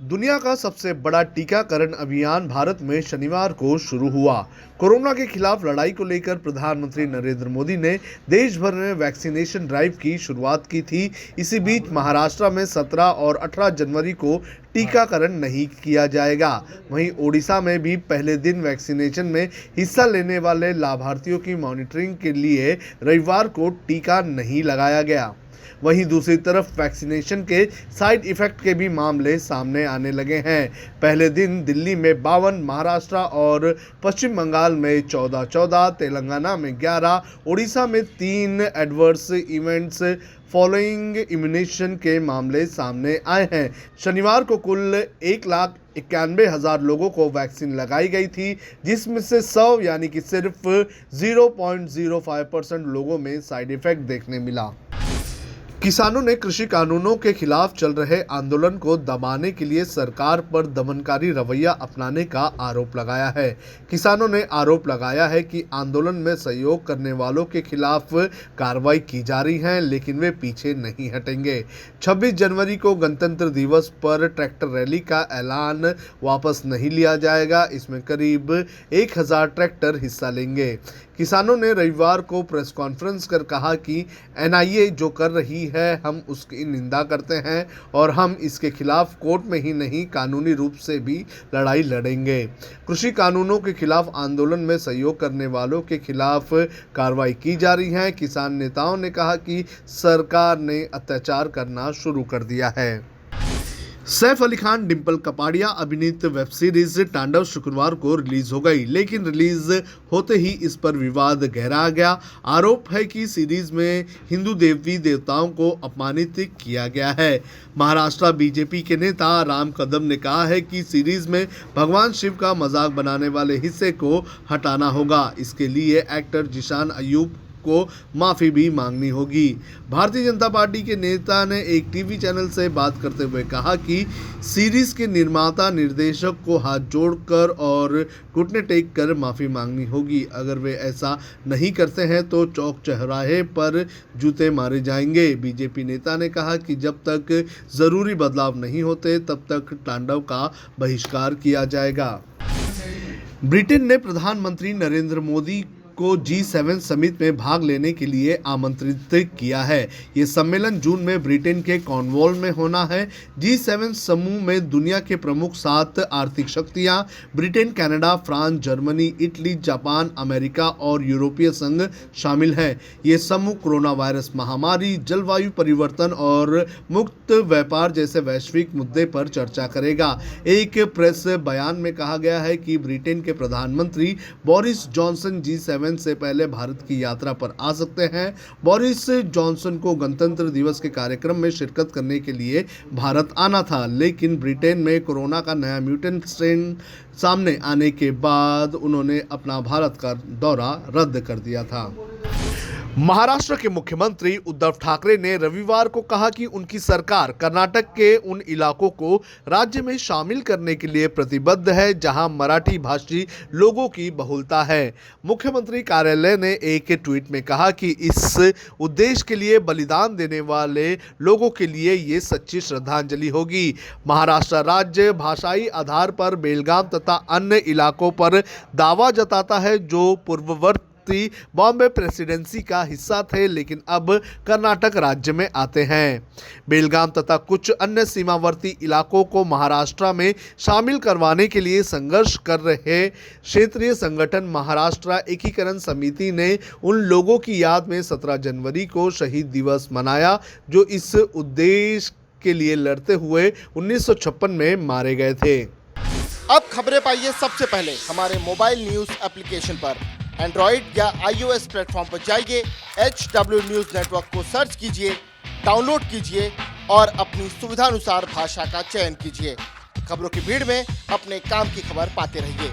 दुनिया का सबसे बड़ा टीकाकरण अभियान भारत में शनिवार को शुरू हुआ। कोरोना के खिलाफ लड़ाई को लेकर प्रधानमंत्री नरेंद्र मोदी ने देश भर में वैक्सीनेशन ड्राइव की शुरुआत की थी। इसी बीच महाराष्ट्र में 17 और 18 जनवरी को टीकाकरण नहीं किया जाएगा। वहीं ओडिशा में भी पहले दिन वैक्सीनेशन में हिस्सा लेने वाले लाभार्थियों की मॉनिटरिंग के लिए रविवार को टीका नहीं लगाया गया। वहीं दूसरी तरफ वैक्सीनेशन के साइड इफेक्ट के भी मामले सामने आने लगे हैं। पहले दिन दिल्ली में 52, महाराष्ट्र और पश्चिम बंगाल में 14, तेलंगाना में 11, ओडिशा में 3 एडवर्स इवेंट्स फॉलोइंग इम्यूनेशन के मामले सामने आए हैं। शनिवार को कुल 1,91,000 लोगों को वैक्सीन लगाई गई थी, जिसमें से 100 यानी कि सिर्फ 0.05% लोगों में साइड इफेक्ट देखने मिला। किसानों ने कृषि कानूनों के खिलाफ चल रहे आंदोलन को दबाने के लिए सरकार पर दमनकारी रवैया अपनाने का आरोप लगाया है। किसानों ने आरोप लगाया है कि आंदोलन में सहयोग करने वालों के खिलाफ कार्रवाई की जा रही है, लेकिन वे पीछे नहीं हटेंगे। 26 जनवरी को गणतंत्र दिवस पर ट्रैक्टर रैली का ऐलान वापस नहीं लिया जाएगा। इसमें करीब 1000 ट्रैक्टर हिस्सा लेंगे। किसानों ने रविवार को प्रेस कॉन्फ्रेंस कर कहा कि एनआईए जो कर रही है हम उसकी निंदा करते हैं और हम इसके खिलाफ कोर्ट में ही नहीं कानूनी रूप से भी लड़ाई लड़ेंगे। कृषि कानूनों के खिलाफ आंदोलन में सहयोग करने वालों के खिलाफ कार्रवाई की जा रही है। किसान नेताओं ने कहा कि सरकार ने अत्याचार करना शुरू कर दिया है। सैफ अली खान डिंपल कपाड़िया अभिनीत वेब सीरीज तांडव शुक्रवार को रिलीज हो गई, लेकिन रिलीज होते ही इस पर विवाद गहरा गया। आरोप है कि सीरीज में हिंदू देवी देवताओं को अपमानित किया गया है। महाराष्ट्र बीजेपी के नेता राम कदम ने कहा है कि सीरीज में भगवान शिव का मजाक बनाने वाले हिस्से को हटाना होगा। इसके लिए एक्टर जिशान अय्यूब को माफी भी मांगनी होगी। भारतीय जनता पार्टी के नेता ने एक टीवी चैनल से बात करते हुए कहा कि सीरीज के निर्माता निर्देशक को हाथ जोड़कर और घुटने टेक कर माफी मांगनी होगी। अगर वे ऐसा नहीं करते हैं तो चौक चौराहे पर जूते मारे जाएंगे। बीजेपी नेता ने कहा कि जब तक जरूरी बदलाव नहीं होते तब तक तांडव का बहिष्कार किया जाएगा। ब्रिटेन ने प्रधानमंत्री नरेंद्र मोदी को G7 समिट में भाग लेने के लिए आमंत्रित किया है। ये सम्मेलन जून में ब्रिटेन के कॉर्नवॉल में होना है। G7 समूह में दुनिया के प्रमुख 7 आर्थिक शक्तियां Britain, Canada, France, Germany, Italy, Japan, America और यूरोपीय संघ शामिल हैं। ये समूह कोरोना वायरस महामारी, जलवायु परिवर्तन और मुक्त व्यापार जैसे वैश्विक मुद्दे पर चर्चा करेगा। एक प्रेस बयान में कहा गया है कि ब्रिटेन के प्रधानमंत्री बोरिस जॉनसन G7 से पहले भारत की यात्रा पर आ सकते हैं। बोरिस जॉनसन को गणतंत्र दिवस के कार्यक्रम में शिरकत करने के लिए भारत आना था, लेकिन ब्रिटेन में कोरोना का नया म्यूटेंट स्ट्रेन सामने आने के बाद उन्होंने अपना भारत का दौरा रद्द कर दिया था। महाराष्ट्र के मुख्यमंत्री उद्धव ठाकरे ने रविवार को कहा कि उनकी सरकार कर्नाटक के उन इलाकों को राज्य में शामिल करने के लिए प्रतिबद्ध है जहां मराठी भाषी लोगों की बहुलता है। मुख्यमंत्री कार्यालय ने एक ट्वीट में कहा कि इस उद्देश्य के लिए बलिदान देने वाले लोगों के लिए ये सच्ची श्रद्धांजलि होगी। महाराष्ट्र राज्य भाषाई आधार पर बेलगाम तथा अन्य इलाकों पर दावा जताता है जो पूर्ववर्ती बॉम्बे प्रेसिडेंसी का हिस्सा थे, लेकिन अब कर्नाटक राज्य में आते हैं। बेलगाम तथा कुछ अन्य सीमावर्ती इलाकों को महाराष्ट्र में शामिल करवाने के लिए संघर्ष कर रहे क्षेत्रीय संगठन महाराष्ट्र एकीकरण समिति ने उन लोगों की याद में 17 जनवरी को शहीद दिवस मनाया जो इस उद्देश्य के लिए लड़ते हुए 1956 में मारे गए थे। अब खबरें पाइए सबसे पहले हमारे मोबाइल न्यूज एप्लीकेशन पर। एंड्रॉइड या iOS प्लेटफॉर्म पर जाइए, HW न्यूज़ नेटवर्क को सर्च कीजिए, डाउनलोड कीजिए और अपनी सुविधानुसार भाषा का चयन कीजिए। खबरों की भीड़ में अपने काम की खबर पाते रहिए।